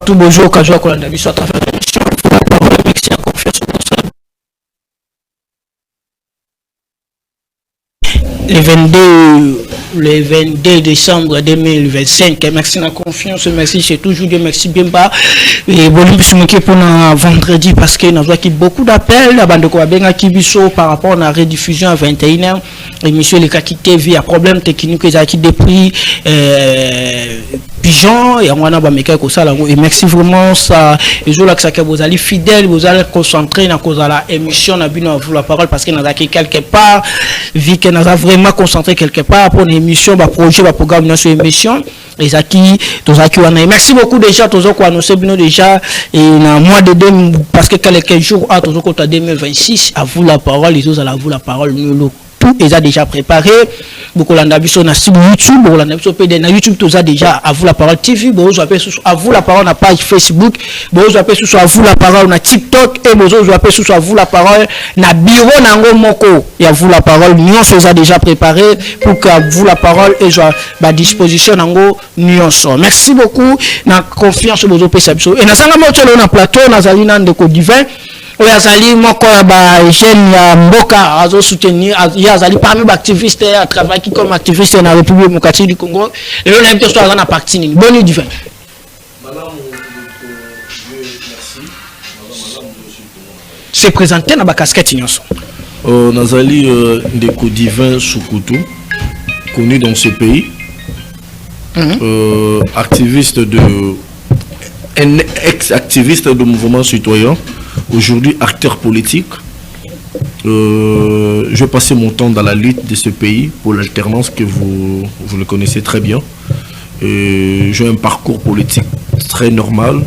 tout bonjour quand je vois qu'on a vu sur ta l'émission. La parole merci en confiance au le 22 décembre 2025. Merci la confiance, merci, c'est toujours Dieu, merci bien bas. Et bon, nous pour vendredi parce que nous avons beaucoup d'appels par rapport à la rediffusion à 21h. Émission Les Kaki TV, a problème technique qui depuis pigeon et on a et merci vraiment ça. Et je là que vous allez fidèles, vous allez concentrer dans la émission, na la parole parce que nous avons quelque part, vu que nous avons vraiment concentré quelque part pour une émission, un projet, un programme, une émission. Et ça qui, merci beaucoup déjà, tous qui annoncé déjà et dans mois de 2000 parce que quelques jours à tous côté 2026 à vous la parole, les autres à vous la parole nous tout est déjà préparé. Beaucoup l'on a vu sur YouTube, beaucoup l'on a vu sur YouTube, tout ça déjà à vous la parole TV, beaucoup appelez sur à vous la parole na page Facebook, beaucoup appelez sur à vous la parole na TikTok et beaucoup appelez sur à vous la parole na bureau nango moko et à vous la parole nous sommes déjà préparé pour que vous la parole et soit à disposition nango nous sommes. Merci beaucoup na confiance vos opérations et na sanga moto na plateau na zalina ndeko divin. Oui, Azali, moi, quand jeune Mboka, Azo soutenir, Azali parmi les activistes, à travailler comme activiste dans la République démocratique du Congo, et on a une question à la partie. Bonne nuit, divin. C'est présenté dans la casquette. Nazali, Ndeko Divin Soukoutou, connu dans ce pays, activiste un ex-activiste de mouvement citoyen. Aujourd'hui, acteur politique, je vais passer mon temps dans la lutte de ce pays pour l'alternance que vous le connaissez très bien. J'ai un parcours politique très normal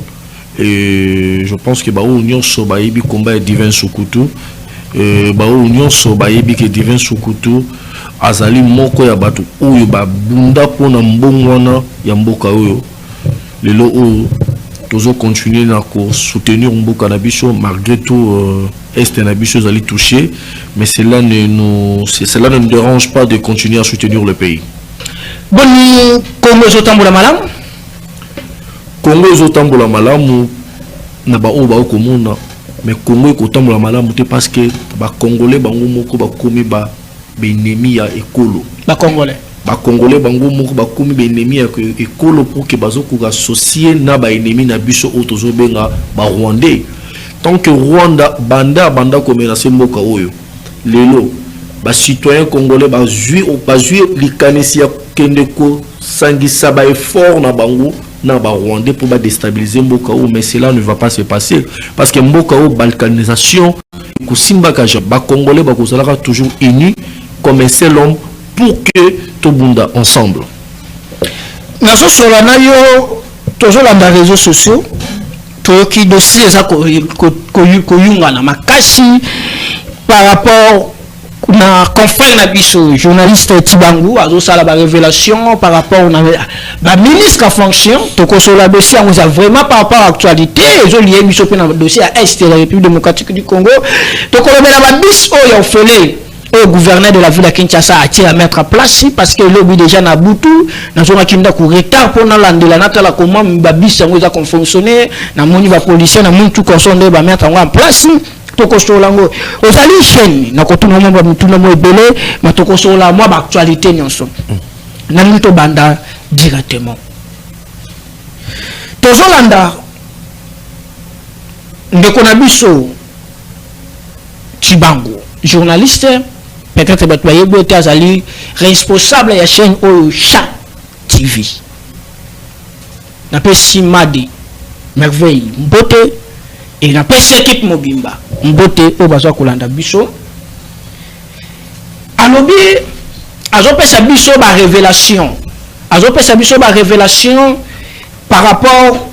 et je pense que Union Sobaïbi combat est Divin Soukoutou. Union Sobaïbi que Divin Soukoutou azali moko ya batu oyo bunda pona mbongwana ya mboka oyo lelo oyo toujours continuer à soutenir Mboka Nabiso malgré tout Est Nabiso allait toucher, mais cela ne nous dérange pas de continuer à soutenir le pays. Bon, Congo Zotambola Malam Congo Zotambola Malam na ba oba komona mais Congo Zotambola Malam parce que ba Congolais bango moko ba komi ba ennemi ya ekolo ba Congolais Congolais bango moko ba komi ba ennemi ya ekolo pour que bazoko associer na ba ennemi na biso otozo benga ba Rwandais. Tant que Rwanda banda ko menacer mboka oyo lelo ba citoyen congolais ba jouer likanisi ya kendeko sangisa ba effort na bango na ba Rwandais pour ba déstabiliser mboka oyo, mais cela ne va pas se passer parce que mboka oyo balkanisation ko simba kaja ba Congolais ba kozalaka toujours unis comme un seul homme pour que tout bunda ensemble. Nazo sola na yo toujours dans les réseaux sociaux qui dossier ça koyunga na makasi par rapport na confrère na biso journaliste Tibangu azo sala ba révélation par rapport na ba ministre en fonction to ko sola dossier on a vraiment par rapport à l'actualité ezo lié biso pe na dossier à Est de la République démocratique du Congo to ko lobela ba bis o ya ofele au gouverneur de la ville de Kinshasa a tiré à mettre en place parce que l'objet déjà na butu na zona kinda ko retard pour na landela na tala comment babisi ngo za fonctionner na moni ba policier na muntu ko sonde ba mettre en place to ko solango ozali chaîne na ko tuna mo ba mutuna mo ebele ma to ko sola mo ba actualité nyonso na mito banda directement to zolanda ndeko na biso Tibangu journaliste peut-être Batwaye Azali responsable de la chaîne Ocha TV. N'a Simadi merveille Mbote et n'a pas équipe Mobimba Mbote au Bazo Kolanda Biso. Alobi azope sa biso ba révélation. Azope sa biso ba révélation par rapport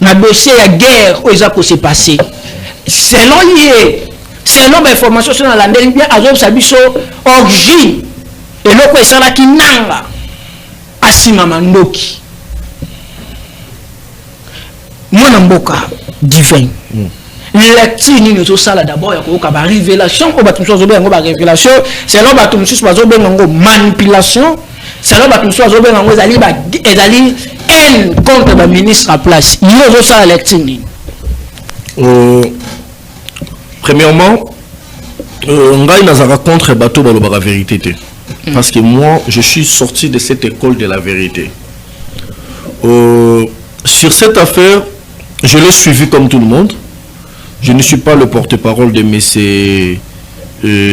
na dossier la guerre où ça peut se passer. Selon lié c'est un nombre d'informations sur la langue bien Azob Sabiso origine et le quoi ça là qui nanga Asima Mandoki moi namboka divin lecture ni to sala d'abord ya ko ba révélation ko batumso zo bengo ba révélation c'est là batumso bazo bengo manipulation c'est là batumso zo bengo ezali haine contre le ministre à place. Il y a ça à l'acting. Premièrement, ngai nazara contre bateau baloba la vérité. Parce que moi, je suis sorti de cette école de la vérité. Sur cette affaire, je l'ai suivi comme tout le monde. Je ne suis pas le porte-parole de M.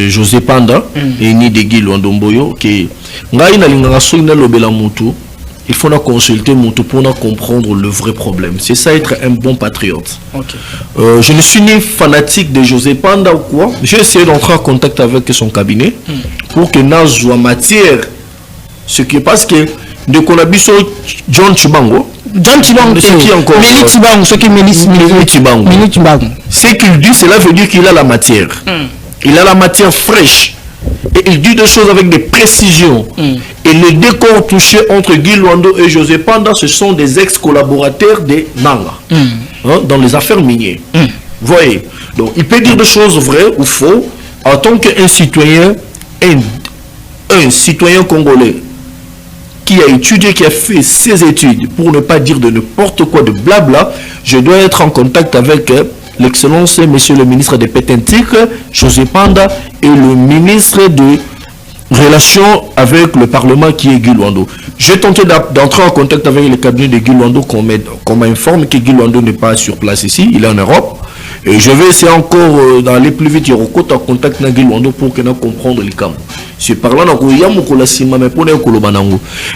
José Panda et ni de Guy Luandomboyo. Il faut consulter Moutou pour comprendre le vrai problème. C'est ça être un bon patriote. Okay. Je ne suis ni fanatique de José Panda ou quoi. J'ai essayé d'entrer en contact avec son cabinet pour que nous soit matière. Ce qui est parce que de Konabiso John Chibango. John Chibango, c'est qui encore? Méli Chibango. Ce qu'il dit, cela veut dire qu'il a la matière. Il a la matière fraîche. Et il dit des choses avec des précisions. Et les deux corps touchés entre Guy Luando et José Panda, ce sont des ex-collaborateurs de Nanga. Dans les affaires minières. Voyez. Donc, il peut dire des choses vraies ou fausses en tant qu'un citoyen, un citoyen congolais qui a étudié, qui a fait ses études, pour ne pas dire de n'importe quoi, de blabla, je dois être en contact avec l'excellence, monsieur le ministre des Pétentique, José Panda, et le ministre de Relations avec le Parlement qui est Guy Luando. J'ai tenté d'entrer en contact avec le cabinet de Guy Luando qu'on m'informe que Guy Luando n'est pas sur place ici, il est en Europe. Et je vais essayer encore d'aller plus vite, en contact avec Guy Luando pour que nous comprenions les camps. C'est par là que nous avons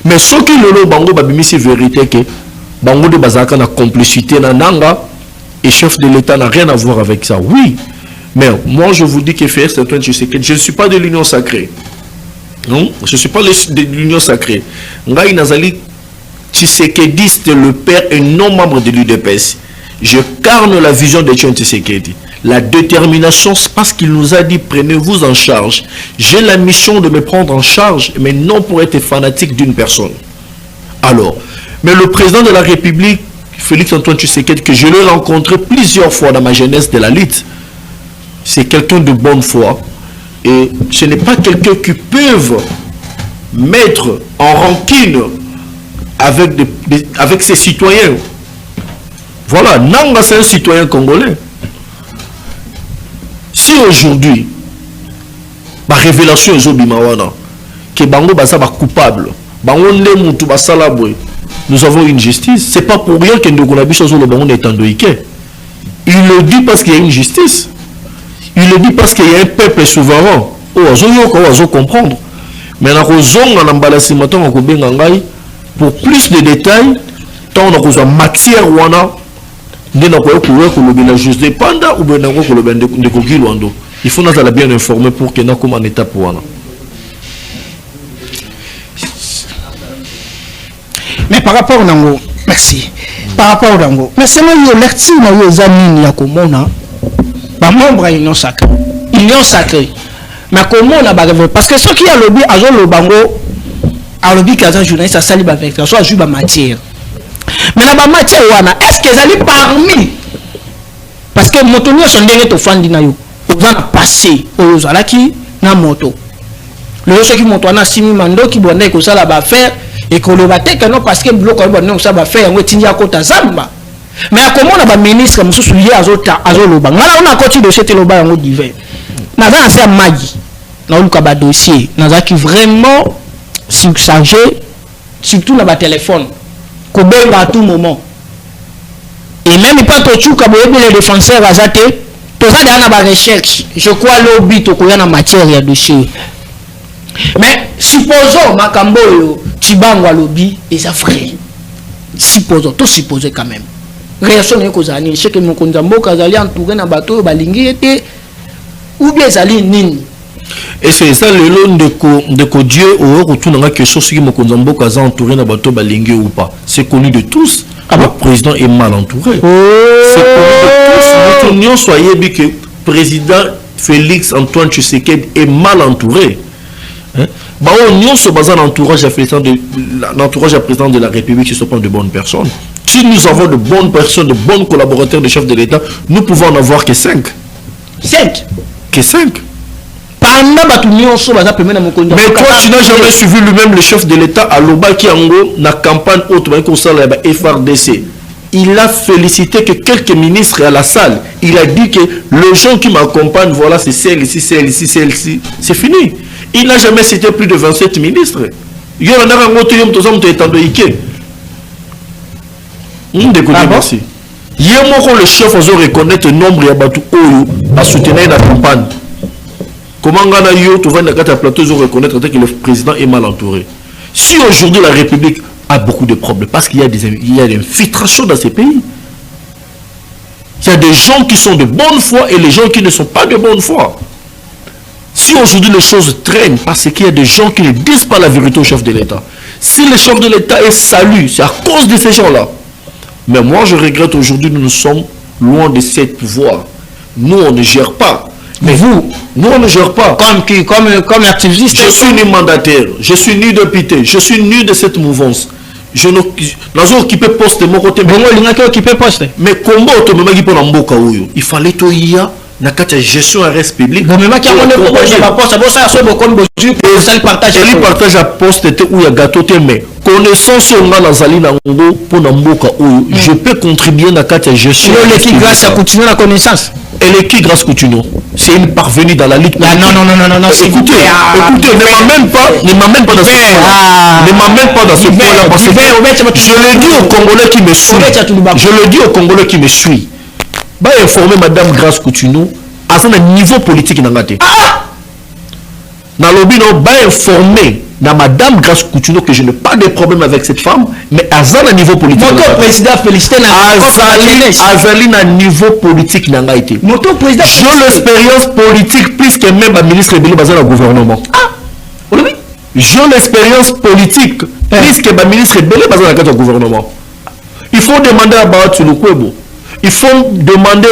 mais ce qui le bango babimisi vérité que bango de bazaka na complicité na nanga et chef de l'État n'a rien à voir avec ça. Oui, mais moi je vous dis que faire c'est je ne suis pas de l'union sacrée. Non, je ne suis pas de l'union sacrée. Ngai Nazali Tshisekedi, le père et non membre de l'UDPS. Je carne la vision de Tshisekedi. La détermination, c'est parce qu'il nous a dit prenez-vous en charge. J'ai la mission de me prendre en charge, mais non pour être fanatique d'une personne. Alors, mais le président de la République, Félix Antoine Tshisekedi, que je l'ai rencontré plusieurs fois dans ma jeunesse de la lutte, c'est quelqu'un de bonne foi. Et ce n'est pas quelqu'un qui peut mettre en rancune avec ses citoyens. Voilà, Nanga c'est un citoyen congolais. Si aujourd'hui, ma révélation est Obimawana, que Bango Basa va coupable, Bango Nemutu Basalabwe, nous avons une justice. C'est pas pour rien que Ndogonabiso le Bango est endoïqué. Il le dit parce qu'il y a une justice. Il le dit parce qu'il y a un peuple souverain. Oh, on comprendre. Mais pour plus de détails, tant on a matière wana. Il faut nous bien informer pour que nous soyons en étape. Mais par rapport à Nango, merci. Par rapport à Nango, mais c'est moi qui ai membre de l'Union sacrée. Union sacrée. Mais comment on a parce que ceux qui ont lobby à le bango, à lobby qui a un journaliste à sali avec la soit juste matière. Mais la matière est-ce qu'ils allaient parmi parce que motonio sont derrière au fan dinayo on a passé aux alaki na moto le ceux qui montent na simi mando qui bonne que ça là va faire et que le baté que non parce que bloc bonne ça va faire on tindia kota zamba mais comment on a ministre mususu lié azota azoloba ngala on a continué de cette loba yango divers na za c'est magi na uluka ba dossier na za qui vraiment surchargé surtout na ba téléphone ko benga à tout moment. Et même pas tout chouka les défenseurs azate tout ça dans la recherche je crois lobby to koya na matière ya dossier mais supposons makambo yo Chibango lobby et ça vrai supposons tout supposer quand même réaction ne ko zani je que mon konzambo kazali entouré na bateau balingi était ou bien zali nini. Et c'est ça le long de Dieu au retour dans la question si mon konzambo kaza entouré na bateau balingi ou pas. C'est connu de tous. Le président est mal entouré. C'est connu de tous. Notre union soyez bien que le président Félix Antoine Tshisekedi est mal entouré. Bah, on se base dans l'entourage à président de la République qui ne sont pas de bonnes personnes. Si nous avons de bonnes personnes, de bons collaborateurs de chefs de l'État, nous pouvons en avoir que 5. 5 Que 5. Mais toi, tu n'as jamais suivi lui-même le chef de l'État à Loba Kiango, na campagne autre, FRDC. Il a félicité que quelques ministres à la salle. Il a dit que les gens qui m'accompagnent, voilà, c'est celle-ci, celle-ci, celle-ci. C'est fini. Il n'a jamais cité plus de 27 ministres. Il y a un autre homme qui est en train merci. Il y a le chef qui reconnaître le nombre de bateaux à soutenir la campagne. Comment tu vas dans le plateau reconnaître que le président est mal entouré? Si aujourd'hui la République a beaucoup de problèmes, parce qu'il y a des infiltrations dans ces pays. Il y a des gens qui sont de bonne foi et les gens qui ne sont pas de bonne foi. Si aujourd'hui les choses traînent parce qu'il y a des gens qui ne disent pas la vérité au chef de l'État, si le chef de l'État est salué, c'est à cause de ces gens-là. Mais moi je regrette aujourd'hui, nous sommes loin de cette pouvoir. Nous on ne gère pas. Mais vous, nous on ne gère pas. Comme activiste. Je suis ni mandataire, je suis ni député, je suis ni de cette mouvance. Je n'ai occupé poste de mon côté. Mais comment il fallait que il y a une gestion à reste public. Il partage à poste où il y a gâteau. Mais connaissance je peux contribuer à la gestion. Grâce à continuer la connaissance. Elle est qui grâce Coutinho? C'est une parvenue dans la lutte. Non. Écoutez, ne m'amène pas dans ce point-là. Ne m'amène pas dans ce point-là parce que je le dis aux Congolais qui me suivent. Bah informer Madame Grace Coutinho à son niveau politique dans la tête. Dans le but, bah informer dans Madame Grace Coutinho que je n'ai pas de problème avec cette femme, mais à un niveau politique. Mon président félicité à niveau politique n'a pas été. J'ai l'expérience politique plus que même le ministre Belé basé dans le gouvernement. J'ai l'expérience politique plus que le ministre Belé basé dans le gouvernement. Il faut demander à Baatu Lukwebo. Il faut demander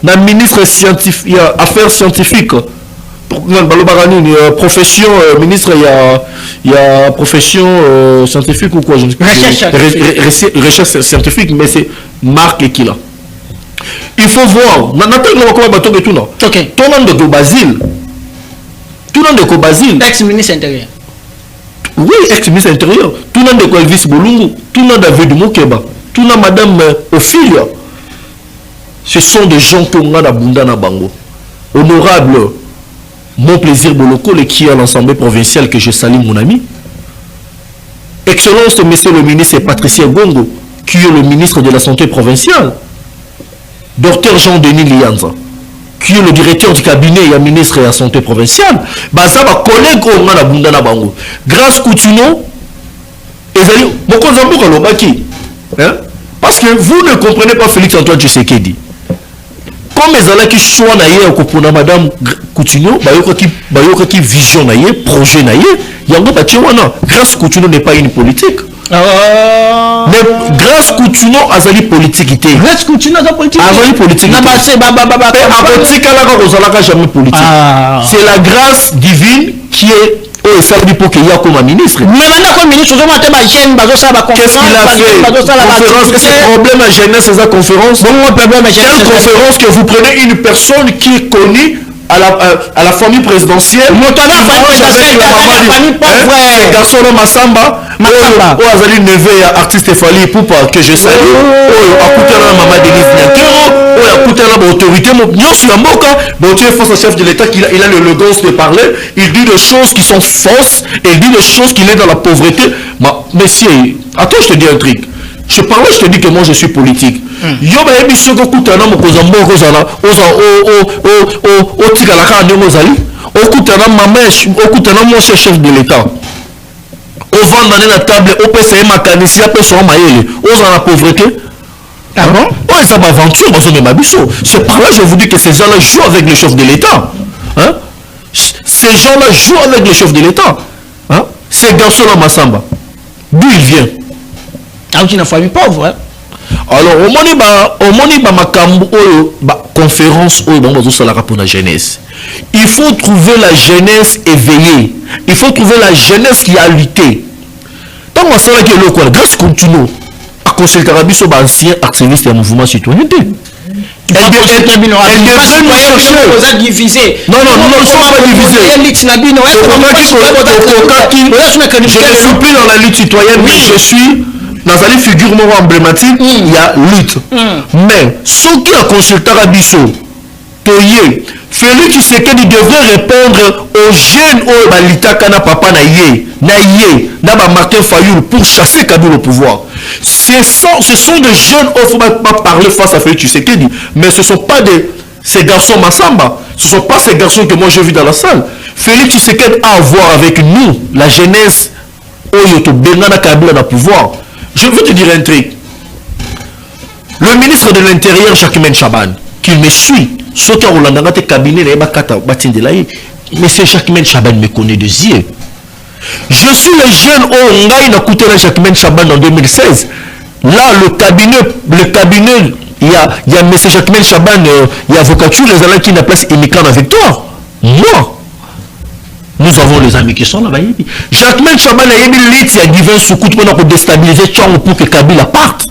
au ministre scientifique, affaires scientifiques. Profession ministre il y a profession scientifique ou quoi recherche scientifique mais c'est Marc qui là il faut voir tout Basile ex-ministre intérieur oui ex-ministre intérieur tout le monde Elvis Bolungu tout le monde David Mokeba tout le monde Madame Ophilia ce sont des gens qui ont la bunda na bango honorable. Mon plaisir Boloko, qui est à l'Assemblée provinciale que je salue mon ami. Excellence, monsieur le ministre Patricia Gongo, qui est le ministre de la Santé provinciale. Docteur Jean-Denis Lianza, qui est le directeur du cabinet et ministre de la Santé provinciale. Bazaba collègue au Mana Bundana Bango. Grâce Coutinho, parce que vous ne comprenez pas Félix Antoine Tshisekedi. Comme les gens qui choisissent d'ailleurs pour Madame Coutinho, qui vision d'ailleurs, projet d'ailleurs, Grâce Coutinho n'est pas une politique. Mais Grâce Coutinho a une politique. Grâce Coutinho a une politique. C'est la grâce divine qui est ça veut dire pour qu'il y a comme un ministre. Mais maintenant comme ministre, qu'est-ce qu'il a fait? Conférence, c'est problème à jeunesse, c'est sa conférence. Quelle conférence que vous prenez une personne qui est connue à la famille présidentielle, c'est garçon Massamba, Azali Neve, artiste Fali Poupa, que je salue, Maman Denise Nyakero, autorité, tu es face au chef de l'État, il a l'élégance de parler, il dit des choses qui sont fausses, il dit des choses qu'il est dans la pauvreté. Messieurs, attends, je te dis un truc. Je parle, je te dis que moi je suis politique. Chef de l'État. Au vent dans la table, au PCM, à Kanissia, aux la pauvreté. Ah bon? Oh, ça m'aventure, c'est par là je vous dis que ces gens-là jouent avec le chef de l'État. Hein? Ces gens-là jouent avec le chef de l'État. Hein? C'est Gansolo Massamba. D'où il vient? Ah, tu n'as famille pauvre, hein? Alors, au moni conférence pour la jeunesse. Il faut trouver la jeunesse éveillée. Il faut trouver la jeunesse qui a lutté. Tant que ça, grâce continue à consulter ancien activiste et mouvement citoyenneté. Elle devrait divisé. Non, non, non, ils ne sont pas divisés. Je ne suis plus dans la lutte citoyenne, mais je suis dans la figure emblématique, il y a lutte. Mais ceux qui ont consulté Rabisso, Toye, Félix Tshisekedi devrait répondre aux jeunes au Balitaka na papa na ye, na Martin Fayoul pour chasser Kabila au pouvoir. Ce sont des jeunes, il ne faut pas parler face à Félix Tshisekedi, mais ce ne sont pas ces garçons Massamba, ce ne sont pas ces garçons que moi j'ai vu dans la salle. Félix Tshisekedi a à voir avec nous, la jeunesse, Oyoto Bengana Kabila na pouvoir. Je veux te dire un truc. Le ministre de l'Intérieur, Jacquemain Chaban, qu'il me suit, ce qui a Rolandanga cabinet, mais c'est Jacquemain Chaban me connaît de yeux. Je suis le jeune Ongaï n'a coûté la Jacquemain Chaban en 2016. Là, le cabinet, il y a M. Jacquemain Chaban, il y a Avocature, les alliés qui n'a place Imikan avec toi. Moi. Nous avons les amis qui sont là-bas. Jacquemain Chaban a mis l'élite, il y a divin sous-coup pour déstabiliser Tchang pour que Kabila parte.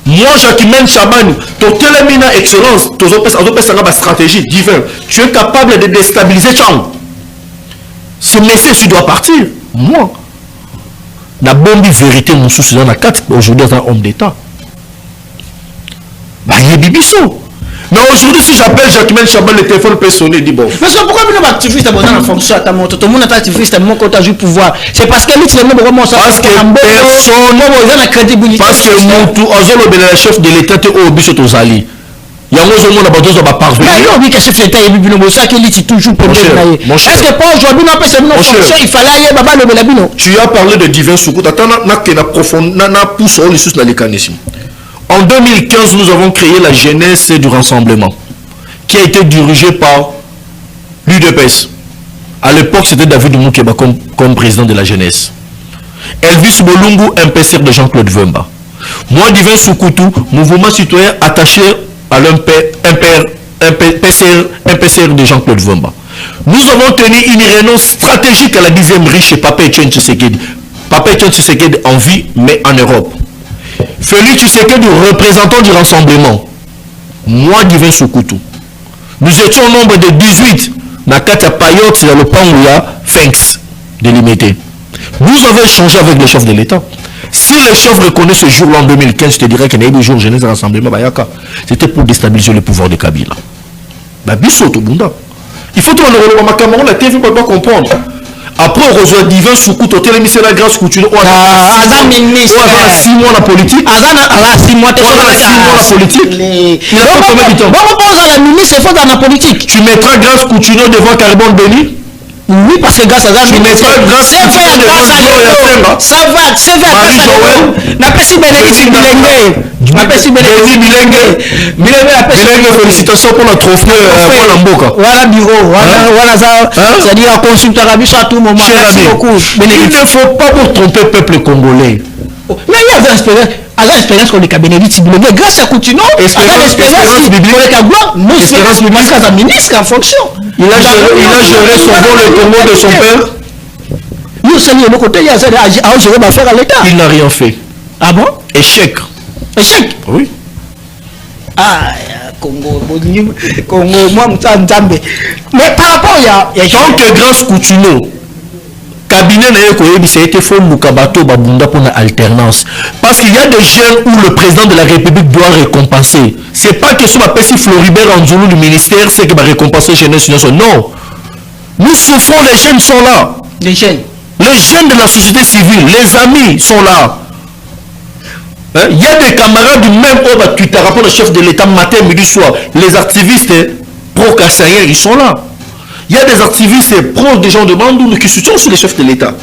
Moi, Jacquemain Chaban, ton télémina excellence, ton stratégie divine, tu es capable de déstabiliser Tchang. Ce message, tu dois partir. Moi, la bonne vérité, mon souci dans la carte, aujourd'hui, dans un homme d'État. Bah, il y a Bibiso. Mais aujourd'hui, si j'appelle Jacquemain Chaban, le téléphone peut sonner, dit bon. Mais c'est pourquoi nous sommes activistes dans la fonction à ta montre. Tout le monde est activiste, mon côté du pouvoir. C'est parce que l'élite, c'est vraiment ça. Parce que personne. Parce que nous, le chef de l'État, est au but de Zali. Il y a un autre monde qui va parvenir. Mais oui, que chef de l'État est ça que l'élite toujours pour mon cher. Est-ce que pas aujourd'hui, on peut se mettre en fonction, il fallait aller Baba le Belabino. Tu as parlé de divin soukout. Attends, en 2015, nous avons créé la jeunesse du rassemblement, qui a été dirigée par l'UDPS. À l'époque, c'était David Moukeba comme président de la jeunesse. Elvis Bolungu, MPCR de Jean-Claude Vemba. Moi, Divin Soukoutou, mouvement citoyen attaché à l'MPCR de Jean-Claude Vemba. Nous avons tenu une réunion stratégique à la 10e riche chez Papa Etienne Tshisekedi. Papa Etienne Tshisekedi en vie, mais en Europe. Félix Tshisekedi, représentant du rassemblement. Moi, Divin Soukoutou. Nous étions au nombre de 18. Nakata Payot, c'est dans le pan où il y a Fenx délimité. Nous avons échangé avec le chef de l'État. Si le chef reconnaît ce jour-là en 2015, je te dirais qu'il y a eu des jours de jeunesse rassemblement. C'était pour déstabiliser le pouvoir de Kabila. Il faut que le Cameroun, la TV ne peut pas comprendre. Après, on reçoit Divin Soukoutou, au télémissaire la grâce couture. On a 6 mois la politique. On a 6 mois la politique. Il a pas combien de temps? Bon, on la ministre, il faut dans la politique. Tu mettras grâce couture devant Carbone Béni? Oui, parce que grâce à ça, tu mettras grâce couture devant Gloria. Ça va, c'est vrai. Marie-Joël. Napesi Bénédicte Bilenge. Napesi Bénédicte Bilenge. Félicitations pour la trophée. Voilà Mboka. Voilà bureau. Voilà ça. C'est-à-dire qu'on consulte à tout moment. Merci beaucoup. Il ne faut pas pour tromper le peuple congolais. Mais il y a une expérience qu'on est Bénédicte Bilenge. Grâce à Coutinho, espérance ministre en fonction. Il a géré son vol le Congo de son père. Il n'a rien fait. Ah bon? Échec. Échec? Oui. Ah, Congo, moi, mais par rapport à... Tant que grâce Coutinho, cabinet n'a été fait Mukabato Babunda pour l'alternance. Parce qu'il y a des jeunes où le président de la République doit récompenser. C'est pas que ce soit si Floribert Anzoulou du ministère, c'est qu'il va récompenser jeunesse. Non. Nous souffrons, les jeunes sont là. Les jeunes de la société civile, les amis sont là. Il y a des camarades du même homme qui par rapport au chef de l'État matin, midi, soir. Les activistes pro-Kassaïens, ils sont là. Il y a des activistes pro des gens de Bandou qui soutiennent aussi les chefs de l'État.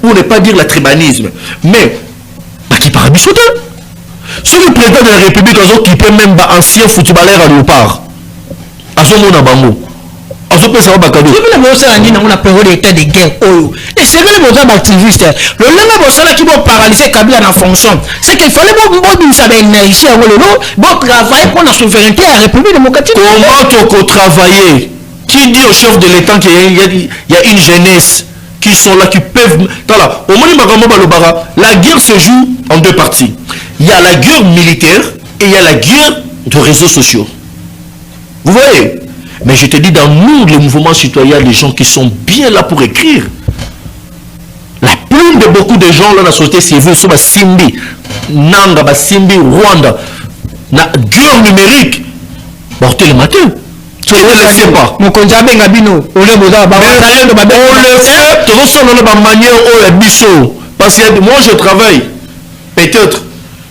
Pour ne pas dire le tribalisme. Mais, qui parle de si le président de la République qui peut même ancien footballeur à Léopard, à son nom à Bango, à son président Bakado. C'est vrai que on a période d'état de guerre. Et c'est vrai que les activistes, le lendemain, qui vont paralyser Kabila en fonction, c'est qu'il fallait travailler pour la souveraineté à la République démocratique. Comment tu travailler? Qui dit au chef de l'État qu'il y a une jeunesse qui sont là, qui peuvent... La guerre se joue en deux parties. Il y a la guerre militaire et il y a la guerre de réseaux sociaux. Vous voyez? Mais je te dis, dans nous, les mouvements citoyens, les gens qui sont bien là pour écrire. La plume de beaucoup de gens là dans la société civile sont Simbi, Nanga, Simbi, Rwanda, na guerre numérique. Portez le matin. On ne le sait pas. On le fait, de manière parce que moi je travaille, peut-être,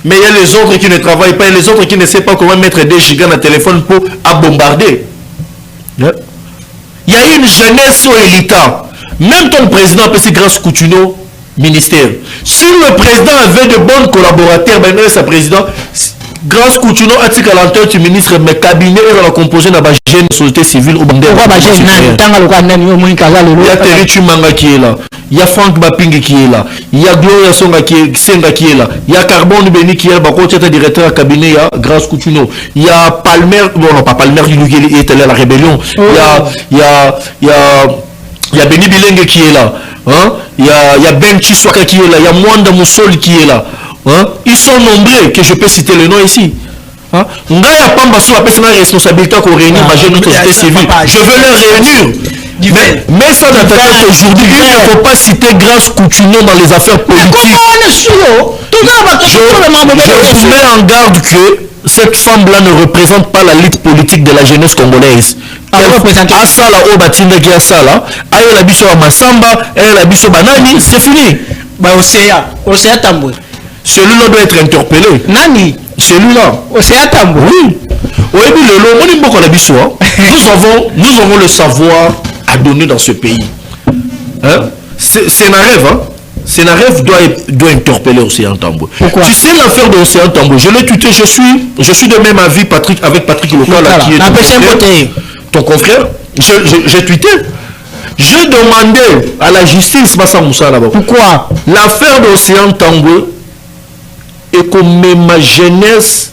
mais il y a les autres qui ne travaillent pas, et les autres qui ne savent pas comment mettre des gigas dans le téléphone pour bombarder. Il y a une jeunesse élitaire. Même ton président peut se grâce Coutinho ministère. Si le président avait de bons collaborateurs, ben sa président grâce Coutinho a dit qu'à l'entrée du ministre, mais cabinet est dans la composition de la jeune société civile au Bandé. Il y a Terry Chumanga qui est là, il y a Franck Baping qui est là, il y a Gloria Songa qui est là, il y a Carbone Beni qui est là, qui est directeur du cabinet, il y a grâce Coutinho, il y a Palmer, non pas Palmer, il est allé à la rébellion, il y a Beni Bilenge qui est là, hein? Il y a Ben Chiswaka qui est là, il y a Mwanda Moussol qui est là. Hein? Ils sont nombreux, que je peux citer le nom ici. Hein? Ngaya Pamba sur la responsabilité qu'on réunit notre société civile. Je veux les réunir. Mais ça dans ta tête aujourd'hui, il ne faut pas citer Grâce Coutinho dans les affaires politiques. Je vous mets en garde que cette femme-là ne représente pas la lutte politique de la jeunesse congolaise. Asala o batinda ki asala, ayo la biso wa Masamba, ayo la biso banani, c'est fini. Bah Océa Tamboué. Celui-là doit être interpellé. Nani? Celui-là. Océa Tamboué. Oui. Nous avons le savoir à donner dans ce pays. Hein? C'est un rêve, hein? Sénaref doit interpeller Océan Tamboué. Pourquoi? Tu sais l'affaire d'Océan Tamboué. Je l'ai tuté, je suis de même avis avec Patrick Local qui est ton confrère. J'ai tweeté. Je demandais à la justice là-bas. Pourquoi? L'affaire d'Océan Tamboué est comme ma jeunesse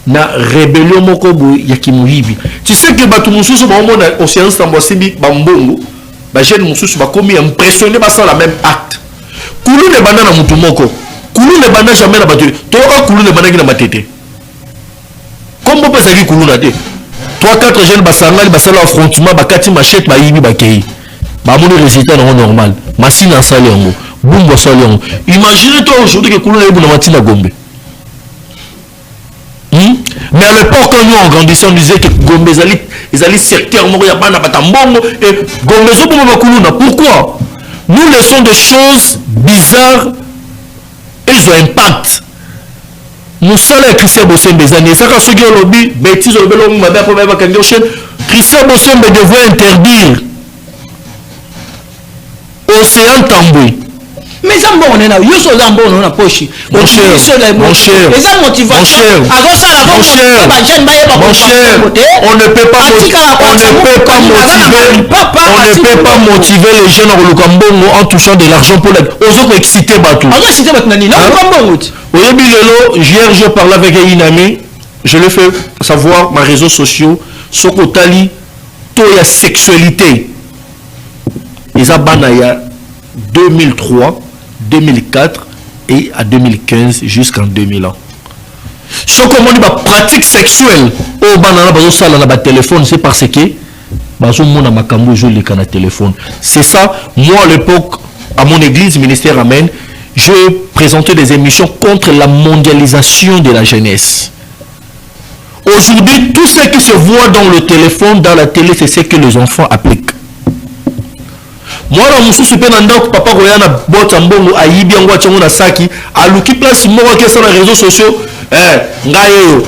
na rébellion mokobo ya kimuhibi. Tu sais que batu mususu ba mona Océan Tamboué sibi bambongo. Ba jeune mususu ba komi impressionné ba ça la même acte. Kulu ne banda na mutu moko. Kulu ne banda jamais na batu. To ka kulu ne banda ki na matete. Kombo pesa ki kulu na te. 3-4 jeunes basangali basala affrontement bakati machette ba yibi bakei. Ba moni résultat normal. Machine en sali yango. Bumbo sali yango. Imaginez toi aujourd'hui que kulu na yibu na matina Gombe. Mais à l'époque quand nous en grandissant on disait que Gombe ils allaient secteur moko ya bana batambongo et Gombe zo pour bakulu na. Pourquoi? Nous laissons des choses bizarres et ils ont impact. Nous sommes les Christian Bossembe des années. Ça quand ceux qui ont lobby, bêtises au belon, ma belle première vacances, Christian Bossembe devrait interdire Océan Tamboué. Mais ça bon on est là, yo so zambo on a poche. Mon cher, mon cher, les motivation. On ne peut pas motiver les jeunes au Lukambongo en touchant de l'argent pour aux autres exciter Batou. Hier je parlais avec une amie, je lui fais savoir mes réseaux sociaux, Sokotali, Toya sexualité. Ils ont banaya 2003, 2004 et à 2015 jusqu'en 2000 ans. Ce qu'on dit pratique sexuelle au banana bazo sala na téléphone, c'est parce que bazo mona makambo jo le kana téléphone. C'est ça. Moi à l'époque à mon église ministère Amen, je présentais des émissions contre la mondialisation de la jeunesse. Aujourd'hui, tout ce qui se voit dans le téléphone, dans la télé, c'est ce que les enfants appliquent. Moi la mususu pe na ndako papa koya na bota mbongo ayibi yango atsongo na saki aluki place moko ke sur les réseaux sociaux ngayo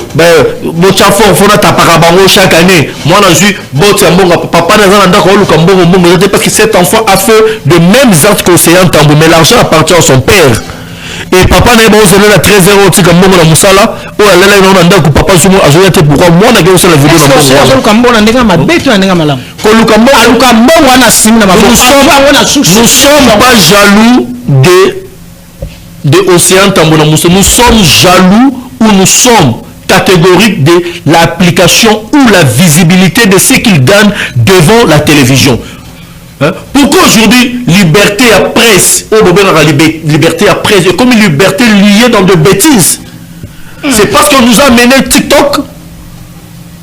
bochafo fona tapaka bango chaque année. Moi na suis bota mbongo papa na za ndako luka mbongo mbongo parce que cet enfant a fait de mêmes actes qu'Océan Tamboué, mais l'argent appartient à son père. Et papa n'a pas osé la 13 € tika mbongo na musala o alela ino na ndako papa sumo azoyate pourquoi moi na ke osala vidéo na mbongo so kambo na ndenga mabeto na ndenga malamu. Nous ne sommes pas jaloux de Océan Tamboué. Nous sommes jaloux ou nous sommes catégoriques de l'application ou la visibilité de ce qu'il gagne devant la télévision. Hein? Pourquoi aujourd'hui liberté à presse, liberté à presse, et comme une liberté liée dans de bêtises? C'est parce qu'on nous a mené TikTok,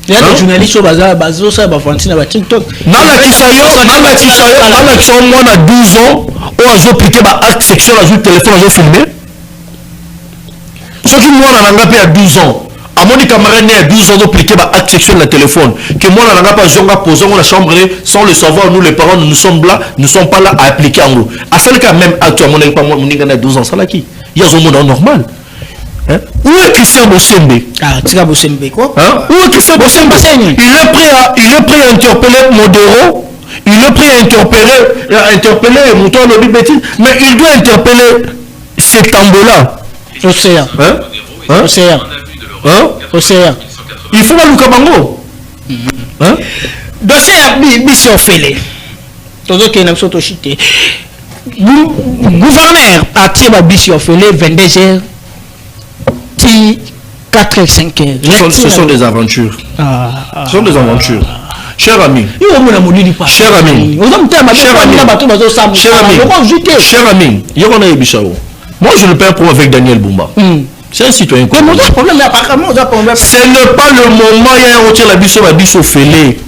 Il y a des journalistes au bazar, ça va faire un TikTok. Dans la Kisayo, moi, on a 12 ans, on a appliqué l'acte sexuel à le téléphone, on a filmé. Ce qui moi, on a à 12 ans. À mon camarade né à 12 ans, on a appliqué l'acte sexuel à téléphone. Que moi, on a pas posé dans la chambre sans le savoir. Nous, les parents, nous sommes là, nous sommes pas là à appliquer en nous. À celle qui a même actuellement, mon a 12 ans, ça là qui? Il y a un monde normal. Hein? Où est Christian Bossembe? Ah, tu vas Bossembe quoi? Hein? Où est Christian Bossembe? Il est prêt à interpeller Modero. Il est prêt à interpeller Mouton Lobby Betty. Mais il doit interpeller cet tambour-là. Océan. Hein? Hein? Océan. Hein? Océan. Il faut la Lukabango. Hein? Dossier Bissi Ophélie. Tout ce qui est dans chité. Gouverneur a tiré Bissi Ophélie 22h. 4 et 5 heures. Ce sont des aventures. Ce sont des aventures. Cher ami. Cher ami. Cher ami. Moi je le perds pour avec Daniel Bumba. C'est un citoyen. Ce n'est pas le moment où il y a un retour la biche au fêlé.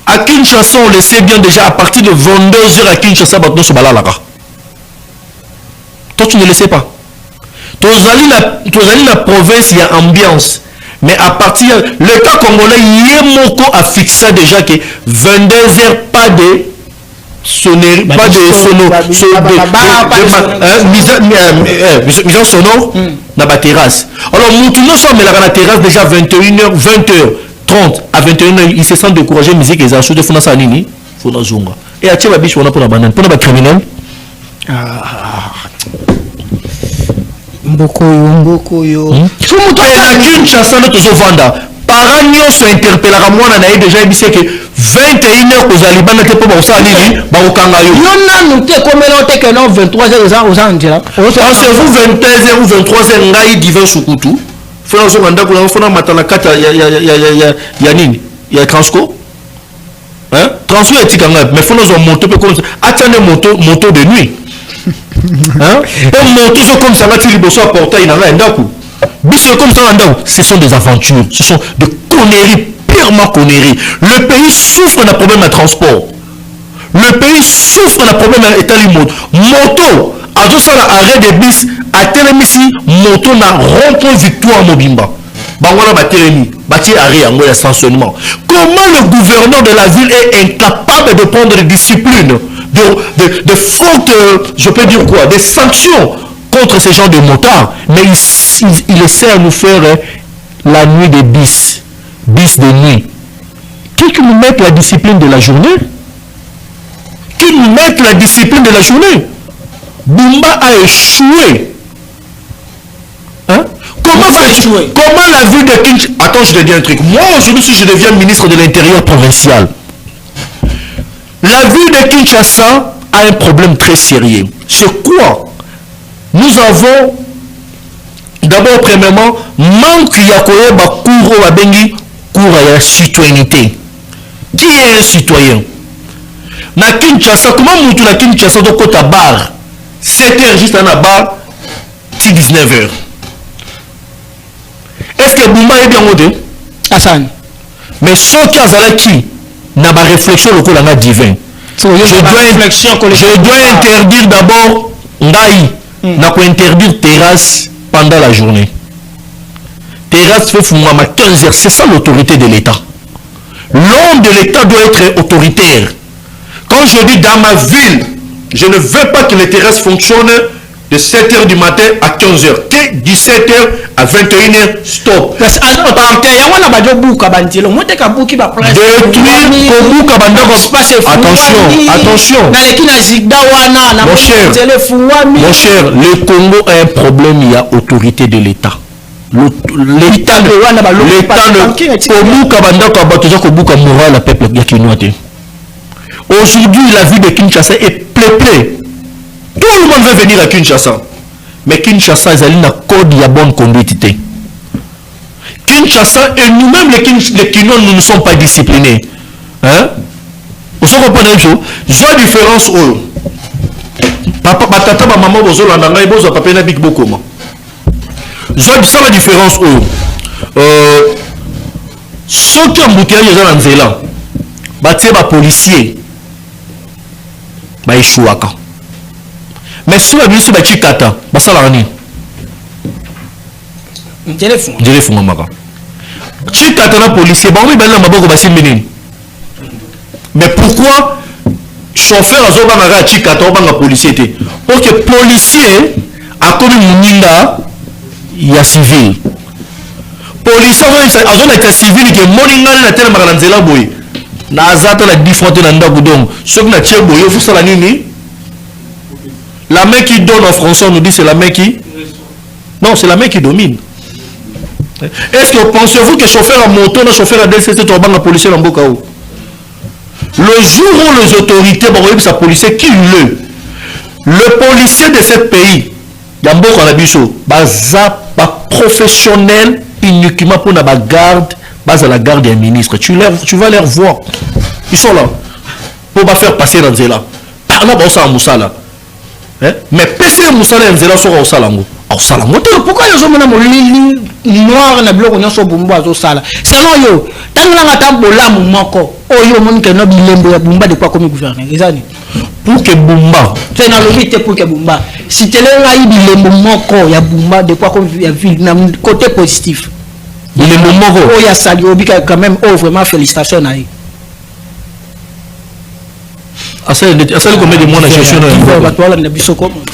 À Kinshasa, on le sait bien déjà, à partir de 22h à Kinshasa, maintenant sur Balalaka. Toi tu ne le sais pas. La province, il y a ambiance. Mais à partir, l'État congolais, Yemoko a fixé déjà que 22h, pas de sonnerie, pas de mise en sonore dans la terrasse. Alors, nous sommes à la terrasse déjà 21h, 20h30 à 21h, ils se sentent découragés, musique, ils ont acheté des fonds à Nini, fonds à Zunga. Et à Tchèba Biche, on a pour la banane, pour la criminel. Mboko yo. La Kinshasa nous vanda. Parents sont interpellés à moi na déjà dit que 21h aux Alibans n'étaient pas ça nini ba okanga yo. Yona nous te comme on te que non 23h aux Angela. Pensez-vous 21h ou 23h ngai divin sukutu. Faut zo nganda ko fona matala kata ya nini? Ya Transco. Hein? Transco est tikanga mais faut nous monter peu comme attendez moto de nuit. Hein? Un moto comme ça, tu libre à porter, il en a un d'accord. Comme ça, ce sont des aventures, ce sont des conneries, purement conneries. Le pays souffre d'un problème de transport. Le pays souffre d'un problème d'état mode. Moto, à tout ça, arrêt des bis, à Télémissi, moto n'a rond-point victoire Mobimba. Bangwana Batérémi, bâti arrêt en mode sanctionnement. Comment le gouverneur de la ville est incapable de prendre des disciplines? De fortes, je peux dire quoi, des sanctions contre ces gens de motards, mais il essaie à nous faire la nuit des bis de nuit. Qui nous met la discipline de la journée? Qui nous met la discipline de la journée? Bumba a échoué. Hein? Comment la ville de Kinshasa... Attends, je te dis un truc. Moi, aujourd'hui, si je deviens ministre de l'Intérieur provincial, la ville de Kinshasa a un problème très sérieux. C'est quoi? Nous avons d'abord, premièrement, manque de cours à la citoyenneté. Qui est un citoyen? Na Kinshasa, comment nous na Kinshasa de côté à bar 7h juste à la bar, 19h. Est-ce que Bumba est bien rodé? Hassan. Mais ce qui a qui n'a pas réflexion local en divin. Je dois interdire d'abord Ngaï. N'a pas interdire terrasse pendant la journée. Terrasse fait fumama à 15h. C'est ça l'autorité de l'État. L'homme de l'État doit être autoritaire. Quand je dis dans ma ville, je ne veux pas que les terrasses fonctionnent de 7h du matin à 15h. Que 17h à 21h, stop. Attention. Mon cher, le Congo a un problème, il y a autorité de l'État. L'État aujourd'hui, la ville de Kinshasa est peuplée. Tout le monde veut venir à Kinshasa. Mais Kinshasa, ils ont un code de bonne conduite. Kinshasa, et nous-mêmes, les Kinois, nous ne sommes pas disciplinés. Hein? Vous comprenez la chose? J'ai une différence. Papa, tata, maman, vous avez un papa, n'a pas beaucoup. J'ai la différence. Ceux qui ont embouteillage dans Nzela, les policiers, ils échouent. Mais si vous avez dit que Chikata, ça va aller. Téléphone. Chikata, les policiers, mais pourquoi chauffeur a Chikata, les policiers? Parce que les policiers, à comme Mouninga, il y a civil. Policiers, ils ont civil qui est Moninga, il y a tellement de Nzela boy. Nazata la 10 fois de Nanda Goudon. Ceux qui n'ont pas de ça, la main qui donne en français, on nous dit c'est la main qui. Non, c'est la main qui domine. Est-ce que pensez-vous que chauffeur à moto, chauffeur à DCT, tu as un policier dans Bokao? Le jour où les autorités vont sa policier qui le policier de ce pays, Yambo Kanabiso, baza pas professionnel uniquement pour la garde, base à la garde des ministres. Tu vas les voir. Ils sont là. Pour pas faire passer dans Zela. Par là, ça Moussala. Mais PC Moussala et Zela sont au Salango. Au Salango. Pourquoi ils ont mis noir na bloc on so bumba zo sala. Selon yo, tant nga tambo la mumoko. Oh yo mon que no bilembo ya bumba de quoi comme gouverneur. Ezani. Pour que bumba. C'est dans le pour que bumba. Si tu l'as eu bilembo moko ya bumba de quoi comme ya ville na côté positif. Bilembo moko. Oh ya sali obika quand même oh vraiment félicitations na lui. Asali combien de mois na gestion na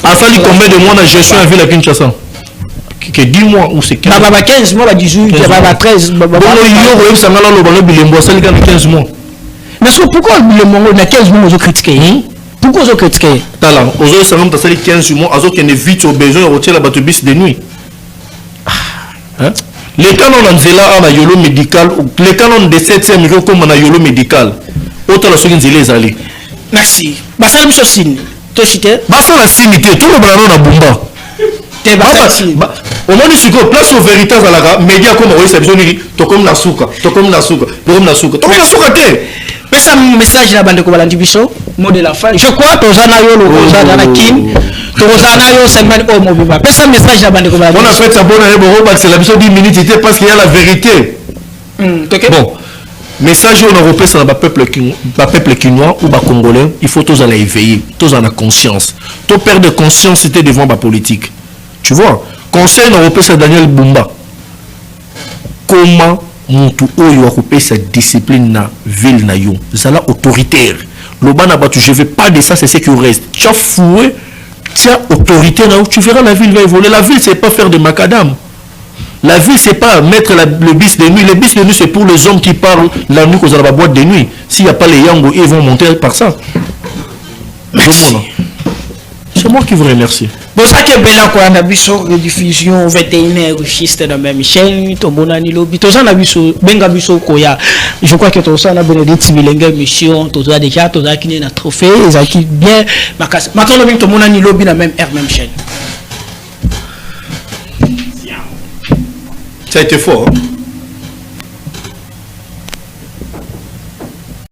Asali combien de mois na gestion na ville à Kinshasa? Que 10 mois ou c'est 15 mois? 15 mois, 18, 13 mois. Asali 15 mois. Mais pourquoi le Mongo na 15 mois vous critiquez? Pourquoi vous critiquez? Tala, aux salons Asali 15 mois, azo qui ne vite au besoin de retirer la batubis de nuit. Les canons d'Anzela à la yolo médical, les canons de 7e niveau comme na yolo médical. Autant la seconde zélé allé. Merci. Basa la signe. To chité. Basa la signe tout le brano na bumba. Te basa. Au moins si ko place aux vérités à la média comme oui c'est besoin to comme na suka, to comme na suka, to comme na suka. To na suka te. Mais ça message la bande ko balandi biso, mot de la fin. Je crois to zana yo lo ko zana kim. To zana yo seulement au mobiba. Mais ça message la bande ko balandi. On a fait ça bonne année bon c'est la biso 10 minutes c'était parce qu'il y a la vérité. Bon. Message au Européen sur le peuple quinois ou bas congolais, il faut tous aller éveiller, tous en a conscience. Tout perdre de conscience c'était devant la politique. Tu vois, conseil européen c'est Daniel Bumba. Comment Moutou Oyo a coupé sa discipline na ville na yo. Zala autoritaire. Lobana batu, je veux pas de ça, c'est ce qui reste. Tu as foué, tu as autorité là où tu verras la ville va évoluer. La ville c'est pas faire de macadam. La ville, c'est pas mettre le bis de nuit. Le bis de nuit, c'est pour les hommes qui parlent la nuit qu'on a la boîte de nuit. S'il n'y a pas les Yango, ils vont monter par ça. C'est moi qui vous remercie. Bon, ça qui est bien là, on a vu sur rediffusion 21h, schiste dans la même chaîne, tout le monde a dit lobby. Tout ça, on a vu sur Benga Biso Koya. Je crois que tout ça, on a Bénédicte Sibilenga mission, tout ça déjà, tout ça qui est un trophée, ça qui bien. Maintenant, tout le monde a dit lobby dans la même chaîne. Ça a été fort. Hein?